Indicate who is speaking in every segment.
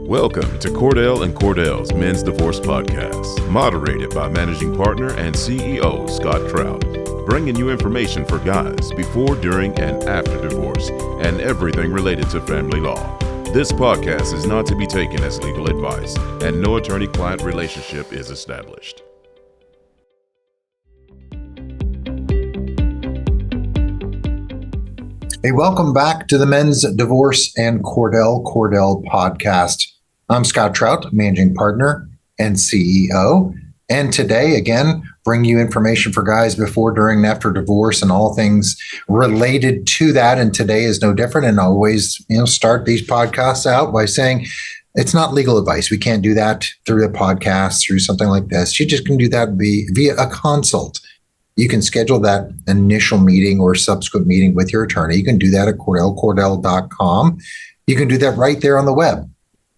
Speaker 1: Welcome to Cordell and Cordell's Men's Divorce Podcast, moderated by Managing Partner and CEO Scott Trout, bringing you information for guys before, during, and after divorce, and everything related to family law. This podcast is not to be taken as legal advice, and no attorney-client relationship is established.
Speaker 2: Hey, welcome back to the Men's Divorce and Cordell Cordell podcast. I'm Scott Trout, Managing Partner and CEO. And today, again, bring you information for guys before, during, and after divorce and all things related to that. And today is no different. And I always, start these podcasts out by saying it's not legal advice. We can't do that through a podcast, through something like this. You just can do that via a consult. You can schedule that initial meeting or subsequent meeting with your attorney. You can do that at CordellCordell.com. You can do that right there on the web.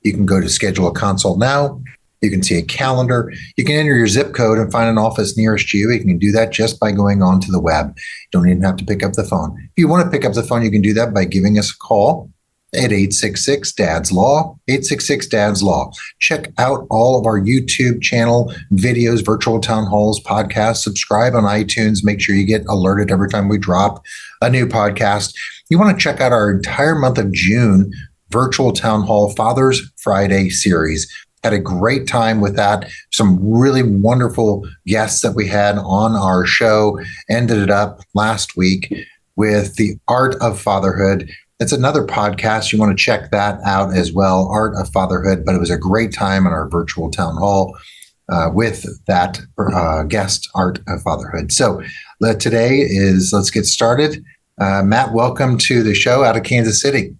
Speaker 2: You can go to schedule a consult now. You can see a calendar. You can enter your zip code and find an office nearest you. You can do that just by going onto the web. You don't even have to pick up the phone. If you want to pick up the phone, you can do that by giving us a call at 866-DADS-LAW, 866-DADS-LAW. Check out all of our YouTube channel videos, virtual town halls, podcasts. Subscribe on iTunes. Make sure you get alerted every time we drop a new podcast. You want to check out our entire month of June virtual town hall Father's Friday series. Had a great time with that. Some really wonderful guests that we had on our show. Ended it up last week with the Art of Fatherhood. It's another podcast. You want to check that out as well, Art of Fatherhood. But it was a great time in our virtual town hall with that guest, Art of Fatherhood. So today let's get started. Matt, welcome to the show out of Kansas City.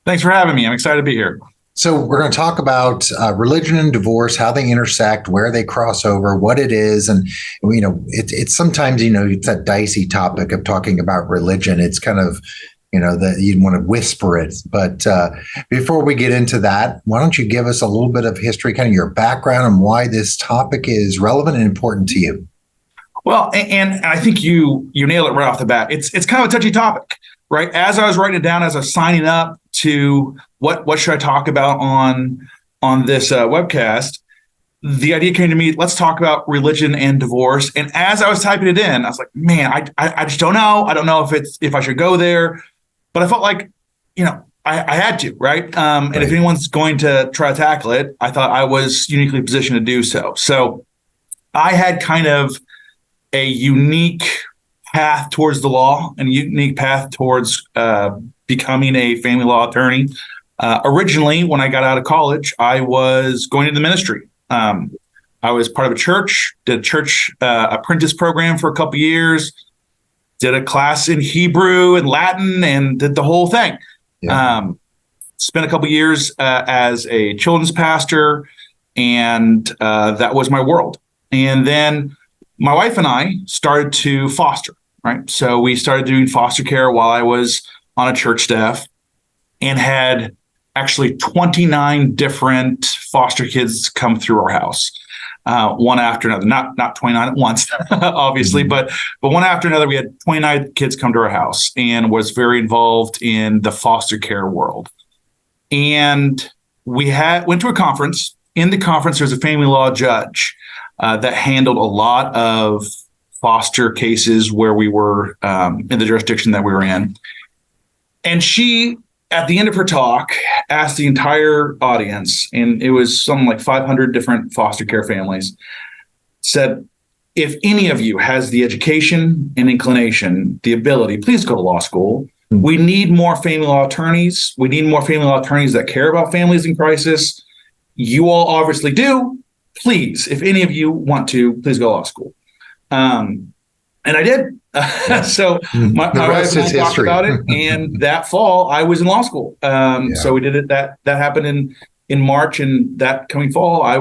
Speaker 3: Thanks for having me. I'm excited to be here.
Speaker 2: So we're going to talk about religion and divorce, how they intersect, where they cross over, what it is. And, it's sometimes, it's that dicey topic of talking about religion. It's kind of, that you want to whisper it. But before we get into that, why don't you give us a little bit of history, kind of your background and why this topic is relevant and important to you?
Speaker 3: Well, and I think you nailed it right off the bat. It's kind of a touchy topic, right? As I was writing it down, as I was signing up to what should I talk about on this webcast, the idea came to me, let's talk about religion and divorce. And as I was typing it in, I was like, man, I just don't know. I don't know if I should go there. But I felt like, I had to, right? And if anyone's going to try to tackle it, I thought I was uniquely positioned to do so. So I had kind of a unique path towards the law and a unique path towards becoming a family law attorney. Originally, when I got out of college, I was going into the ministry. I was part of a church, did a church apprentice program for a couple of years, did a class in Hebrew and Latin, and did the whole thing. Yeah. Spent a couple of years as a children's pastor, and that was my world. And then my wife and I started to foster, right? So we started doing foster care while I was on a church staff and had actually 29 different foster kids come through our house. One after another, not 29 at once, obviously, but one after another. We had 29 kids come to our house and was very involved in the foster care world. And we went to a conference. In the conference, there's a family law judge that handled a lot of foster cases where we were in the jurisdiction that we were in. And she, at the end of her talk, asked the entire audience, and it was something like 500 different foster care families, said, if any of you has the education and inclination, the ability, please go to law school. We need more family law attorneys. We need more family law attorneys that care about families in crisis. You all obviously do. Please, if any of you want to, please go to law school. And I did. So my wife and I talked about it, and that fall I was in law school. So we did it. That happened in March, and that coming fall I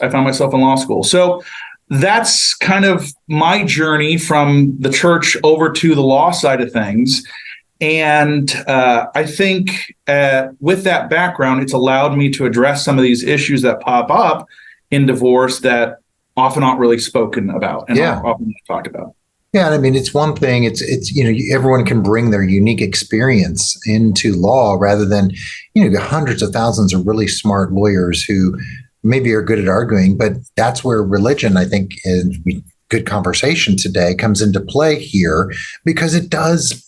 Speaker 3: found myself in law school. So that's kind of my journey from the church over to the law side of things. And I think with that background, it's allowed me to address some of these issues that pop up in divorce that often aren't really spoken about and often talked about.
Speaker 2: Yeah, and I mean, it's one thing. Everyone can bring their unique experience into law rather than, hundreds of thousands of really smart lawyers who maybe are good at arguing. But that's where religion, I think, in good conversation today comes into play here, because it does,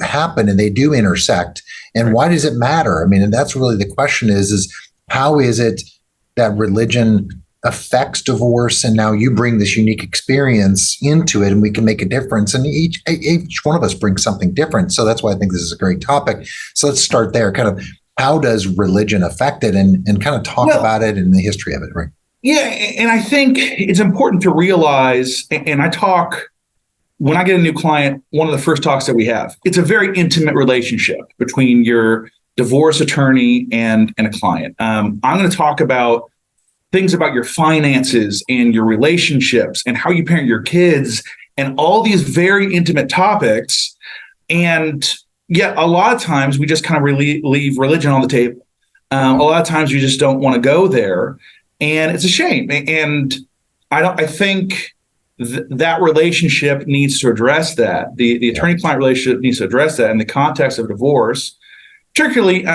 Speaker 2: happen, and they do intersect. And why does it matter? I mean, and that's really the question: is how is it that religion affects divorce, and now you bring this unique experience into it, and we can make a difference, and each one of us brings something different. So that's why I think this is a great topic. So let's start there. Kind of, how does religion affect it, and kind of talk about it and the history of it, right?
Speaker 3: Yeah, and I think it's important to realize, and I talk, when I get a new client, one of the first talks that we have, it's a very intimate relationship between your divorce attorney and a client. I'm going to talk about things about your finances and your relationships and how you parent your kids and all these very intimate topics. And yet a lot of times we just kind of leave religion on the table. A lot of times we just don't want to go there. And it's a shame. And I think that relationship needs to address that. The attorney-client relationship needs to address that in the context of divorce. Particularly,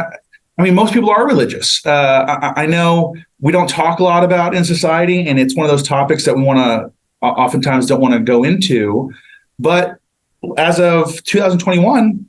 Speaker 3: most people are religious. I know we don't talk a lot about in society, and it's one of those topics that we oftentimes don't want to go into. But as of 2021,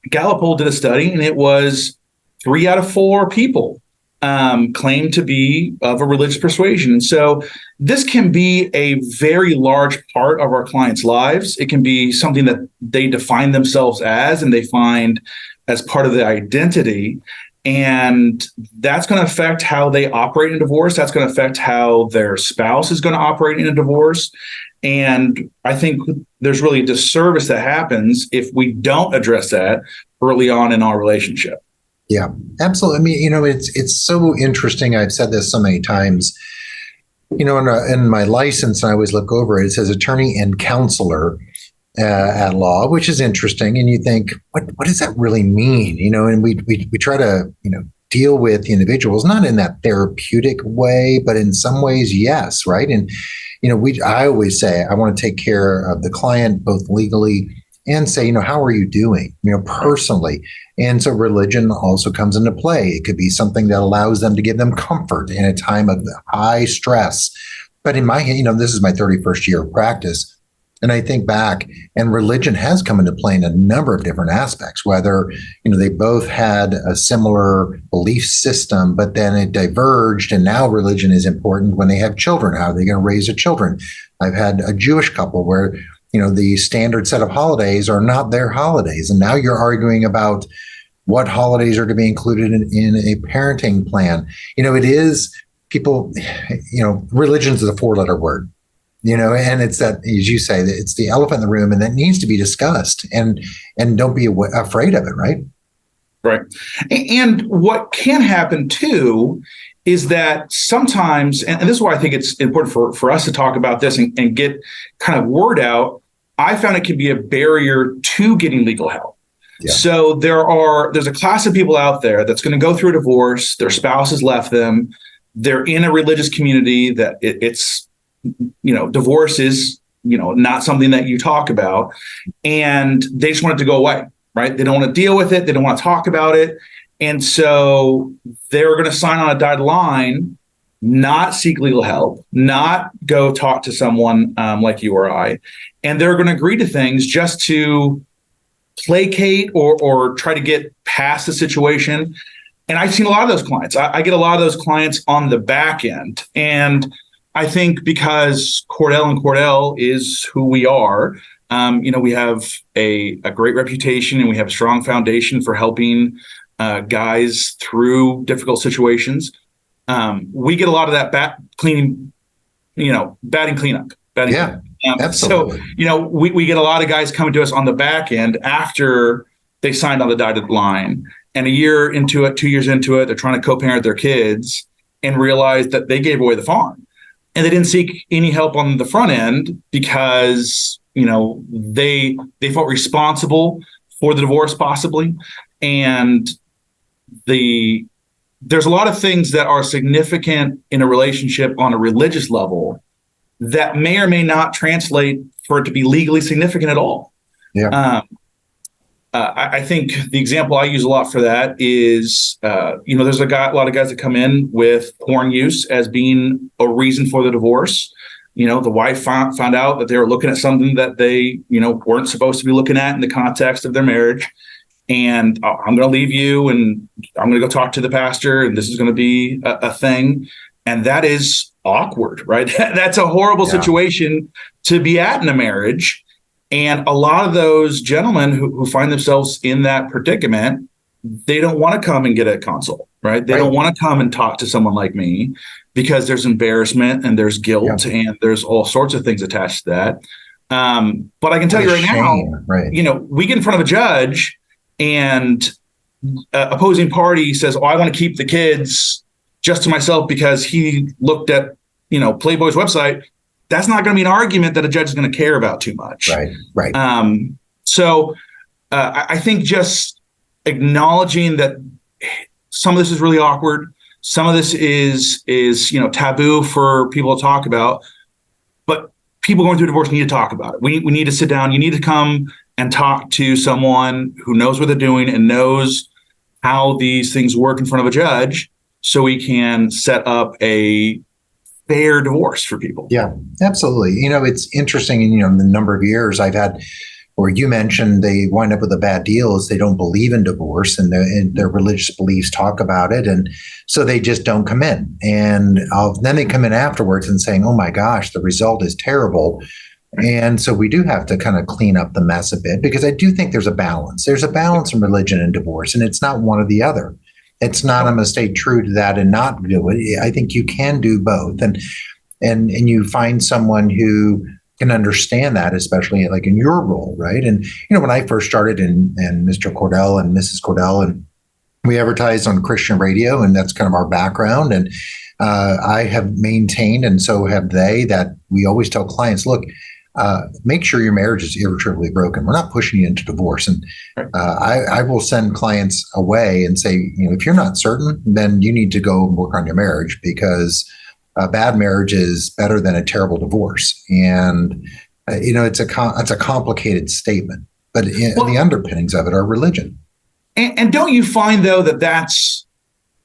Speaker 3: Gallup poll did a study, and it was 3 out of 4 people claim to be of a religious persuasion. And so this can be a very large part of our clients' lives. It can be something that they define themselves as, and they find as part of their identity. And that's going to affect how they operate in divorce. That's going to affect how their spouse is going to operate in a divorce. And I think there's really a disservice that happens if we don't address that early on in our relationship.
Speaker 2: Yeah, absolutely. I mean, it's so interesting. I've said this so many times. In my license, I always look over it. It says attorney and counselor at law, which is interesting. And you think, what does that really mean? And we try to, deal with individuals, not in that therapeutic way, but in some ways, yes, right? And, I always say, I want to take care of the client, both legally and say, how are you doing, personally? And so religion also comes into play. It could be something that allows them to give them comfort in a time of high stress. But in my, this is my 31st year of practice. And I think back, and religion has come into play in a number of different aspects, whether, they both had a similar belief system, but then it diverged. And now religion is important when they have children. How are they going to raise their children? I've had a Jewish couple where, the standard set of holidays are not their holidays. And now you're arguing about what holidays are to be included in a parenting plan. It is people, religion's a 4-letter word. And it's that, as you say, that it's the elephant in the room, and that needs to be discussed, and don't be afraid of it, right?
Speaker 3: Right. And what can happen too is that sometimes, and this is why I think it's important for us to talk about this and get kind of word out, I found it can be a barrier to getting legal help. Yeah. So there's a class of people out there that's going to go through a divorce, their spouse has left them, they're in a religious community that it's divorce is, not something that you talk about, and they just want it to go away, right? They don't want to deal with it. They don't want to talk about it. And so they're going to sign on a dotted line, not seek legal help, not go talk to someone like you or I, and they're going to agree to things just to placate or try to get past the situation. And I've seen a lot of those clients. I get a lot of those clients on the back end. And I think because Cordell and Cordell is who we are, we have a great reputation, and we have a strong foundation for helping guys through difficult situations. We get a lot of that batting cleanup.
Speaker 2: Yeah, absolutely.
Speaker 3: So, we get a lot of guys coming to us on the back end after they signed on the dotted line, and a year into it, 2 years into it, they're trying to co-parent their kids and realize that they gave away the farm. And they didn't seek any help on the front end because, they felt responsible for the divorce possibly. And there's a lot of things that are significant in a relationship on a religious level that may or may not translate for it to be legally significant at all.
Speaker 2: Yeah.
Speaker 3: I think the example I use a lot for that is, there's a lot of guys that come in with porn use as being a reason for the divorce. The wife found out that they were looking at something that they, weren't supposed to be looking at in the context of their marriage. And I'm going to leave you and I'm going to go talk to the pastor and this is going to be a thing. And that is awkward, right? That's a horrible situation to be at in a marriage. And a lot of those gentlemen who find themselves in that predicament, they don't want to come and get a consult, right? They don't want to come and talk to someone like me because there's embarrassment and there's guilt and there's all sorts of things attached to that. But I can tell you right now, we get in front of a judge and opposing party says, I want to keep the kids just to myself because he looked at, Playboy's website. That's not going to be an argument that a judge is going to care about too much.
Speaker 2: Right.
Speaker 3: So I think just acknowledging that some of this is really awkward. Some of this is taboo for people to talk about, but people going through divorce need to talk about it. We need to sit down. You need to come and talk to someone who knows what they're doing and knows how these things work in front of a judge so we can set up a fair divorce for people. Yeah,
Speaker 2: absolutely. It's interesting, the number of years I've had, or you mentioned they wind up with a bad deal is they don't believe in divorce and their religious beliefs talk about it. And so they just don't come in. And then they come in afterwards and saying, oh my gosh, the result is terrible. And so we do have to kind of clean up the mess a bit because I do think there's a balance. There's a balance in religion and divorce, and it's not one or the other. It's not, I'm going to stay true to that and not do it. I think you can do both. And you find someone who can understand that, especially like in your role, right? And, when I first started and Mr. Cordell and Mrs. Cordell, and we advertised on Christian radio, and that's kind of our background. And I have maintained, and so have they, that we always tell clients, look, make sure your marriage is irretrievably broken. We're not pushing you into divorce. And I will send clients away and say, if you're not certain, then you need to go and work on your marriage because a bad marriage is better than a terrible divorce. And, it's a complicated statement, but the underpinnings of it are religion.
Speaker 3: And don't you find, though, that that's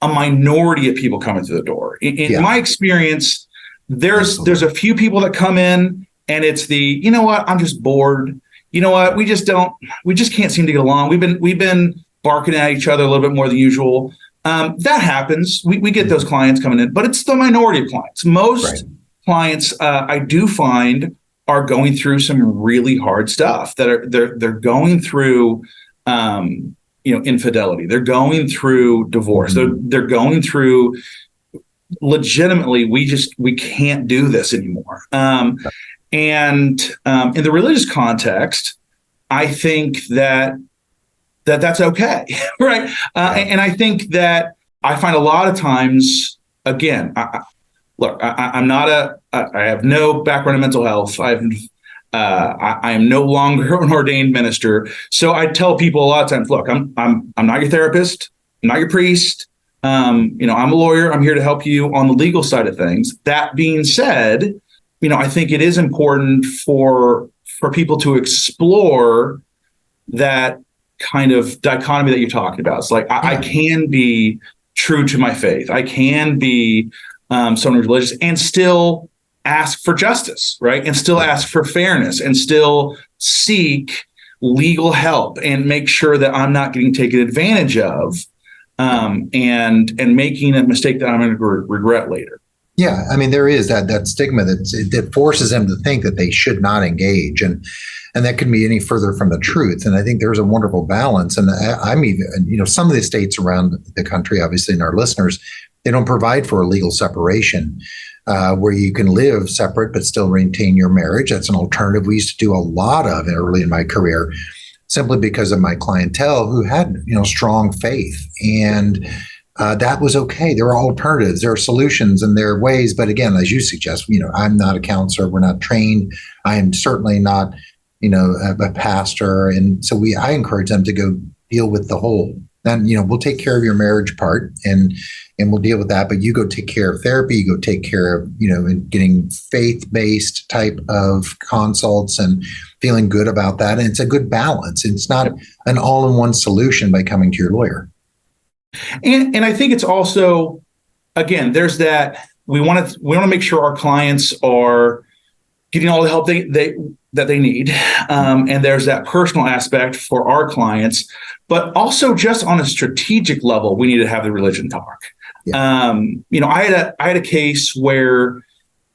Speaker 3: a minority of people coming through the door? In my experience, there's a few people that come in, and it's the, I'm just bored. We just can't seem to get along. We've been barking at each other a little bit more than usual. That happens. We get those clients coming in, but it's the minority of clients. Most clients, I do find, are going through some really hard stuff. They're going through, infidelity. They're going through divorce. They're going through legitimately. We can't do this anymore. And in the religious context, I think that's okay, right? And I think that I find a lot of times, again, I have no background in mental health. I am no longer an ordained minister. So I tell people a lot of times, look, I'm not your therapist. I'm not your priest. I'm a lawyer. I'm here to help you on the legal side of things. That being said, I think it is important for people to explore that kind of dichotomy that you're talking about. It's like, I can be true to my faith. I can be someone religious and still ask for justice, right? And still ask for fairness and still seek legal help and make sure that I'm not getting taken advantage of and making a mistake that I'm going to regret later.
Speaker 2: Yeah, I mean, there is that stigma that forces them to think that they should not engage, and that couldn't be any further from the truth. And I think there's a wonderful balance. And I'm even, some of the states around the country, obviously, and our listeners, they don't provide for a legal separation where you can live separate but still maintain your marriage. That's an alternative we used to do a lot of early in my career, simply because of my clientele who had strong faith and. That was okay. There are alternatives, there are solutions, and there are ways. But again, as you suggest, I'm not a counselor. We're not trained. I am certainly not, a pastor. And so I encourage them to go deal with the whole then, we'll take care of your marriage part and we'll deal with that. But you go take care of therapy, you go take care of, getting faith-based type of consults and feeling good about that. And it's a good balance. It's not an all-in-one solution by coming to your lawyer.
Speaker 3: And I think it's also, again, there's that we want to make sure our clients are getting all the help that they need. And there's that personal aspect for our clients, but also just on a strategic level, we need to have the religion talk. Yeah. I had a case where,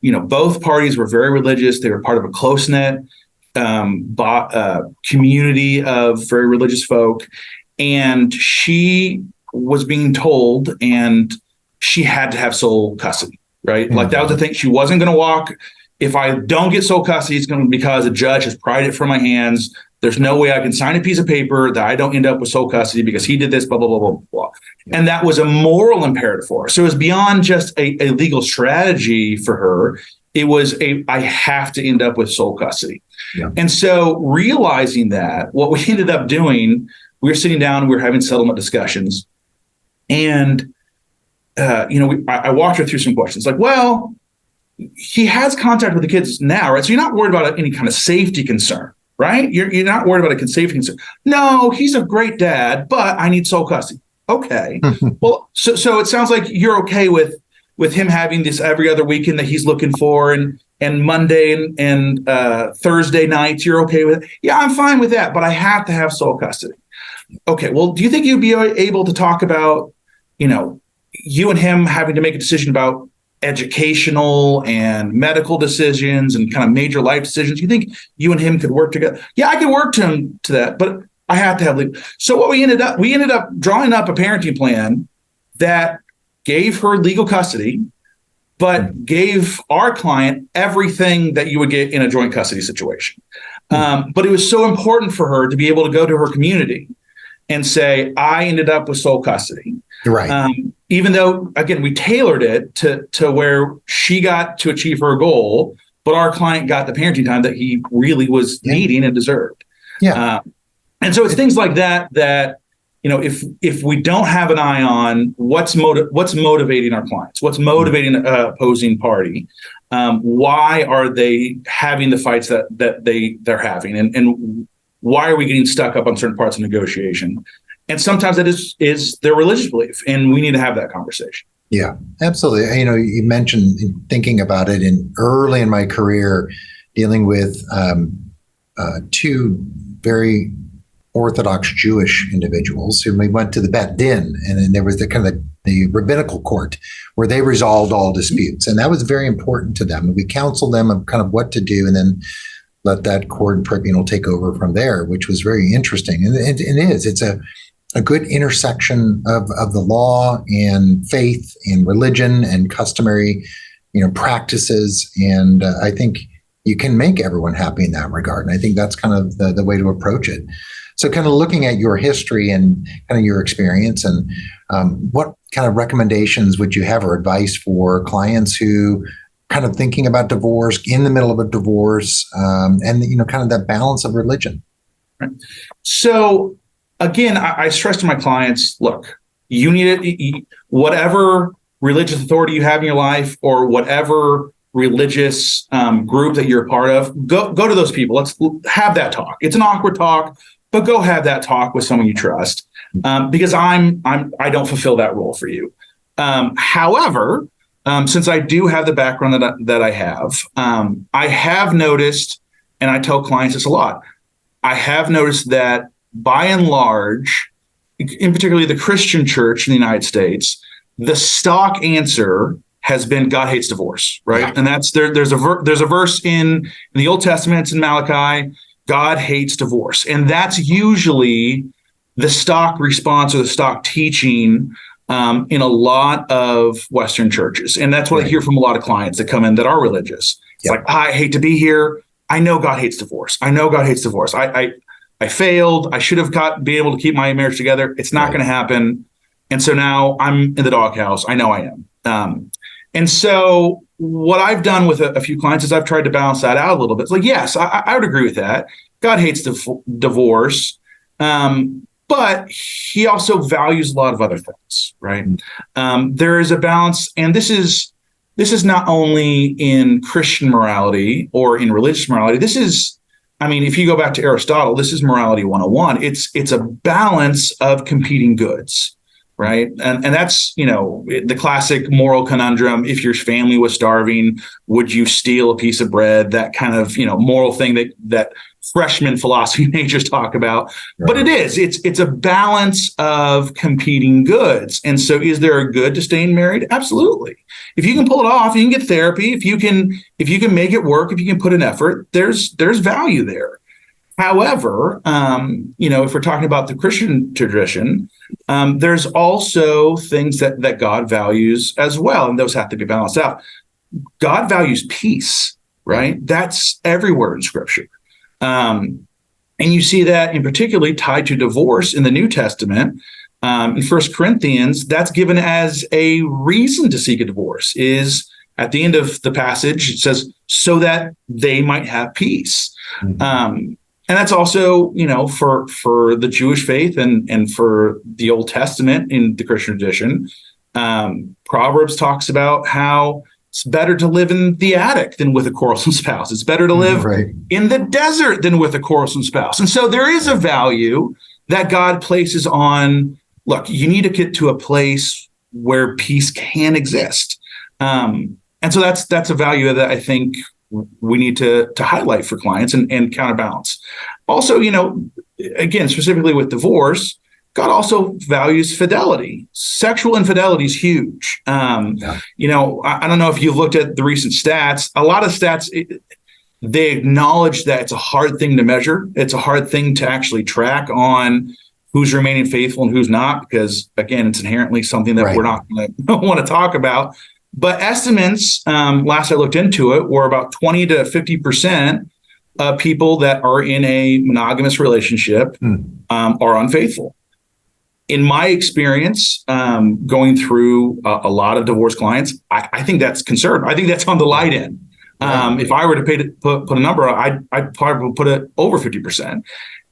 Speaker 3: both parties were very religious. They were part of a close-knit community of very religious folk. And she was being told, and she had to have sole custody, right? Mm-hmm. Like that was the thing. She wasn't going to walk. If I don't get sole custody, it's going to be because a judge has pried it from my hands. There's no way I can sign a piece of paper that I don't end up with sole custody because he did this, blah, blah, blah, blah, blah. Yeah. And that was a moral imperative for her. So it was beyond just a legal strategy for her. It was I have to end up with sole custody. Yeah. And so realizing that, what we ended up doing, we were sitting down, we were having settlement discussions. And, I walked her through some questions like, well, he has contact with the kids now, right? So you're not worried about any kind of safety concern, right? You're not worried about a safety concern. No, he's a great dad, but I need sole custody. Okay. Well, so it sounds like you're okay with him having this every other weekend that he's looking for, and Monday and Thursday nights, you're okay with it? Yeah, I'm fine with that, but I have to have sole custody. Okay. Well, do you think you'd be able to talk about, you and him having to make a decision about educational and medical decisions and kind of major life decisions? You think you and him could work together? Yeah, I can work to that, but I have to have legal. So what we ended up drawing up a parenting plan that gave her legal custody, but gave our client everything that you would get in a joint custody situation. But it was so important for her to be able to go to her community and say, I ended up with sole custody. Right. Even though, again, we tailored it to where she got to achieve her goal, but our client got the parenting time that he really was needing and deserved. Yeah. And so it's things like that, if we don't have an eye on what's motivating our clients, what's motivating an opposing party, why are they having the fights that they're having, and why are we getting stuck up on certain parts of negotiation? And sometimes that is their religious belief, and we need to have that conversation.
Speaker 2: Yeah, absolutely. You mentioned thinking about it early in my career, dealing with two very Orthodox Jewish individuals who we went to the Bet Din, and then there was the rabbinical court where they resolved all disputes, and that was very important to them. And we counseled them on kind of what to do, and then let that court and tribunal take over from there, which was very interesting. And it's a good intersection of the law and faith and religion and customary, practices. And I think you can make everyone happy in that regard. And I think that's kind of the way to approach it. So kind of looking at your history and kind of your experience, and what kind of recommendations would you have or advice for clients who kind of thinking about divorce, in the middle of a divorce, and kind of that balance of religion?
Speaker 3: Right. So again, I stress to my clients, look, you need whatever religious authority you have in your life, or whatever religious group that you're a part of, go to those people. Let's have that talk. It's an awkward talk, but go have that talk with someone you trust, because I don't fulfill that role for you. However, since I do have the background that I have noticed, and I tell clients this a lot, I have noticed that by and large, in particularly the Christian church in the United States, the stock answer has been God hates divorce, right? Yeah. And that's there's a verse in the Old Testament, it's in Malachi, God hates divorce. And that's usually the stock response or the stock teaching in a lot of Western churches. And that's what I hear from a lot of clients that come in that are religious. It's like, I hate to be here. I know God hates divorce. I know God hates divorce. I failed. I should have been able to keep my marriage together. It's not going to happen. And so now I'm in the doghouse. I know I am. And so what I've done with a few clients is I've tried to balance that out a little bit. It's like, yes, I would agree with that. God hates divorce. But but he also values a lot of other things, right? There is a balance, and this is not only in Christian morality or in religious morality. This is, I mean, if you go back to Aristotle, this is morality 101. It's a balance of competing goods, right? And that's, the classic moral conundrum. If your family was starving, would you steal a piece of bread? That kind of, moral thing that freshman philosophy majors talk about. Right. But it's a balance of competing goods. And so is there a good to staying married? Absolutely. If you can pull it off, you can get therapy. If you can make it work, if you can put in effort, there's value there. However, if we're talking about the Christian tradition, there's also things that God values as well, and those have to be balanced out. God values peace, right? That's everywhere in Scripture. And you see that in particularly tied to divorce in the New Testament. In 1 Corinthians, that's given as a reason to seek a divorce, is at the end of the passage, it says, so that they might have peace. Mm-hmm. And that's also, for the Jewish faith and for the Old Testament in the Christian tradition. Proverbs talks about how it's better to live in the attic than with a quarrelsome spouse. It's better to live in the desert than with a quarrelsome spouse. And so there is a value that God places on, look, you need to get to a place where peace can exist. And so that's a value that I think we need to highlight for clients and counterbalance. Also, again, specifically with divorce, God also values fidelity. Sexual infidelity is huge. I don't know if you've looked at the recent stats. A lot of stats, they acknowledge that it's a hard thing to measure. It's a hard thing to actually track on who's remaining faithful and who's not, because, again, it's inherently something that we're not going to want to talk about. But estimates, last I looked into it, were about 20 to 50% of people that are in a monogamous relationship are unfaithful. In my experience, going through a lot of divorce clients, I think that's conservative. I think that's on the light end. If I were to put a number, I'd probably put it over 50%.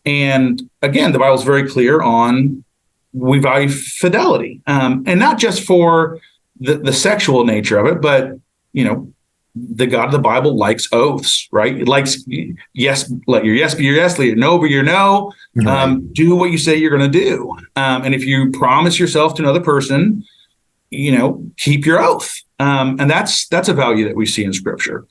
Speaker 3: And again, the Bible's very clear on we value fidelity, and not just for the sexual nature of it, but the God of the Bible likes oaths, right? It likes yes, let your yes be your yes, let your no be your no. Do what you say you're going to do, and if you promise yourself to another person, keep your oath, and that's a value that we see in Scripture.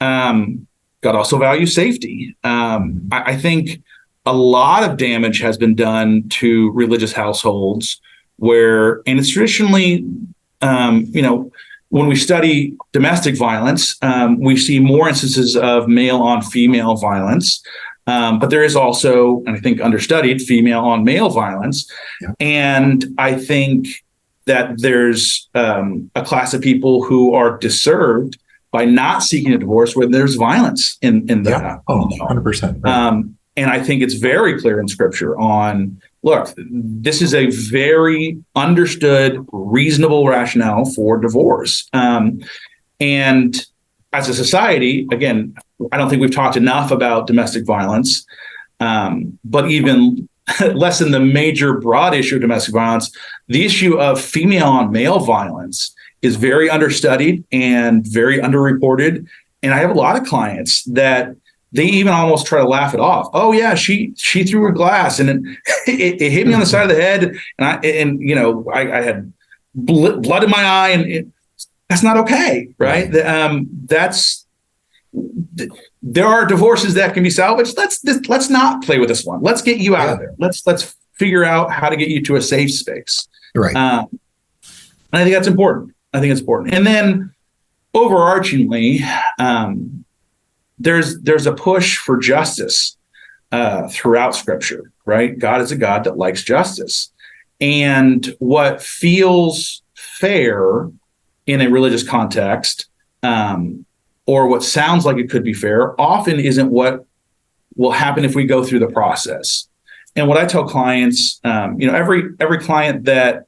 Speaker 3: God also values safety. I think a lot of damage has been done to religious households and it's traditionally, when we study domestic violence, we see more instances of male on female violence. But there is also, and I think understudied, female on male violence. Yeah. And I think that there's a class of people who are deserved by not seeking a divorce when there's violence in the house.
Speaker 2: 100%. Right.
Speaker 3: And I think it's very clear in Scripture on, look, this is a very understood, reasonable rationale for divorce. And as a society, again, I don't think we've talked enough about domestic violence, but even less than the major broad issue of domestic violence, the issue of female on male violence is very understudied and very underreported. And I have a lot of clients that they even almost try to laugh it off. Oh yeah, she threw her glass and it hit me on the side of the head, and I had blood in my eye, and that's not okay, right? There are divorces that can be salvaged. Let's not play with this one. Let's get you out of there. Let's figure out how to get you to a safe space.
Speaker 2: Right.
Speaker 3: And I think that's important. And then overarchingly, there's a push for justice throughout Scripture, right? God is a God that likes justice. And what feels fair in a religious context, or what sounds like it could be fair, often isn't what will happen if we go through the process. And what I tell clients, every client that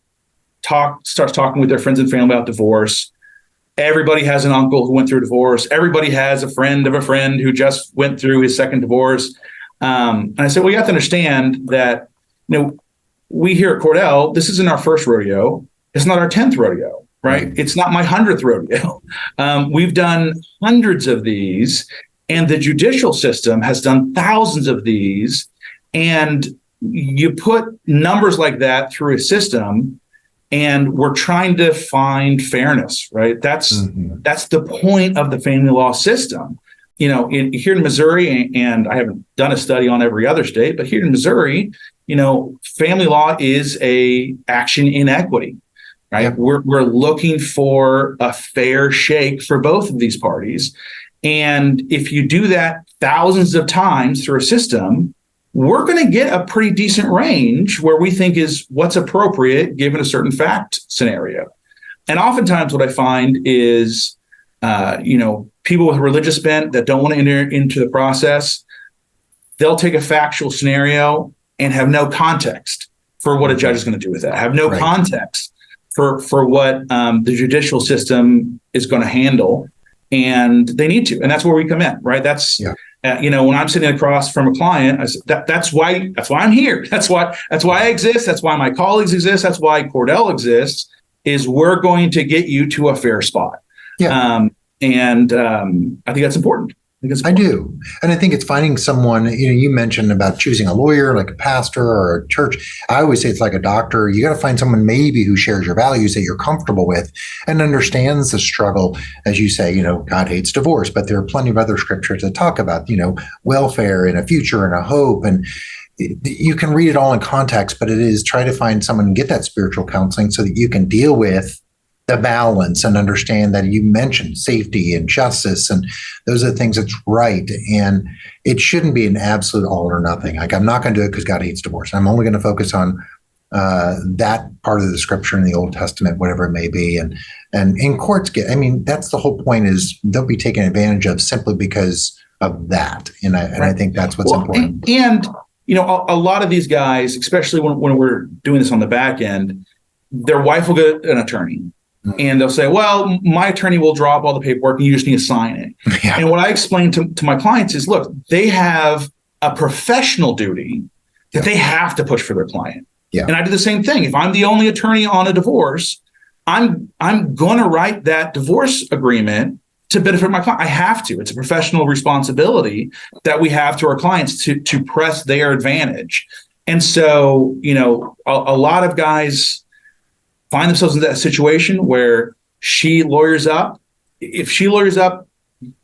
Speaker 3: starts talking with their friends and family about divorce, everybody has an uncle who went through a divorce. Everybody has a friend of a friend who just went through his second divorce. And I said, well, you have to understand that, we here at Cordell, this isn't our first rodeo. It's not our 10th rodeo, right? It's not my 100th rodeo. We've done hundreds of these, and the judicial system has done thousands of these. And you put numbers like that through a system, and we're trying to find fairness, right? That's the point of the family law system. You know, here in Missouri, and I haven't done a study on every other state, but here in Missouri, you know, family law is a action in equity, right? Yep. We're looking for a fair shake for both of these parties. And if you do that thousands of times through a system, we're going to get a pretty decent range where we think is what's appropriate given a certain fact scenario. And oftentimes what I find is, people with religious bent that don't want to enter into the process, they'll take a factual scenario and have no context for what a judge is going to do with that, have no context for what the judicial system is going to handle, and they need to. And that's where we come in, right? That's, when I'm sitting across from a client, I said, that's why I'm here. That's why I exist. That's why my colleagues exist. That's why Cordell exists, is we're going to get you to a fair spot. Yeah. I think that's important.
Speaker 2: I do. And I think it's finding someone, you mentioned about choosing a lawyer, like a pastor or a church. I always say it's like a doctor. You got to find someone maybe who shares your values that you're comfortable with and understands the struggle. As you say, God hates divorce, but there are plenty of other scriptures that talk about, welfare and a future and a hope. And you can read it all in context, but it is try to find someone and get that spiritual counseling so that you can deal with the balance and understand that you mentioned safety and justice, and those are the things that's right. And it shouldn't be an absolute all or nothing. Like, I'm not going to do it because God hates divorce. I'm only going to focus on that part of the scripture in the Old Testament, whatever it may be. And in courts, that's the whole point, is they'll be taken advantage of simply because of that. And I think that's what's important.
Speaker 3: And a lot of these guys, especially when we're doing this on the back end, their wife will get an attorney. And they'll say, well, my attorney will draw up all the paperwork and you just need to sign it. Yeah. And what I explain to my clients is, look, they have a professional duty that they have to push for their client. Yeah. And I do the same thing. If I'm the only attorney on a divorce, I'm going to write that divorce agreement to benefit my client. I have to. It's a professional responsibility that we have to our clients to press their advantage. And so, a lot of guys find themselves in that situation where she lawyers up. If she lawyers up,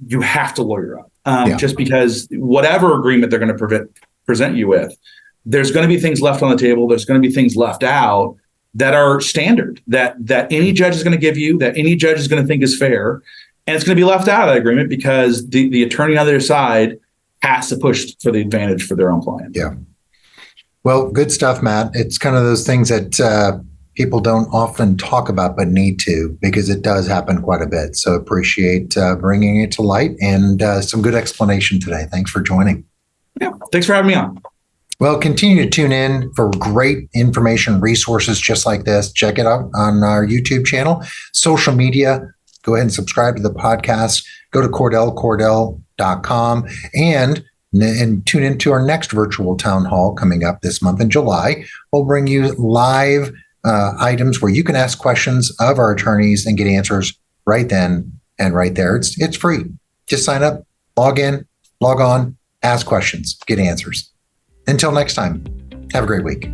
Speaker 3: you have to lawyer up, just because whatever agreement they're going to present you with, there's going to be things left on the table. There's going to be things left out that are standard, that any judge is going to give you, that any judge is going to think is fair. And it's going to be left out of that agreement because the attorney on the other side has to push for the advantage for their own client. Yeah.
Speaker 2: Well, good stuff, Matt. It's kind of those things that people don't often talk about, but need to, because it does happen quite a bit. So appreciate bringing it to light, and some good explanation today. Thanks for joining.
Speaker 3: Yeah, thanks for having me on.
Speaker 2: Well, continue to tune in for great information, resources just like this. Check it out on our YouTube channel, social media. Go ahead and subscribe to the podcast. Go to CordellCordell.com and tune into our next virtual town hall coming up this month in July. We'll bring you live items where you can ask questions of our attorneys and get answers right then and right there. It's free. Just sign up, log in, log on, ask questions, get answers. Until next time, have a great week.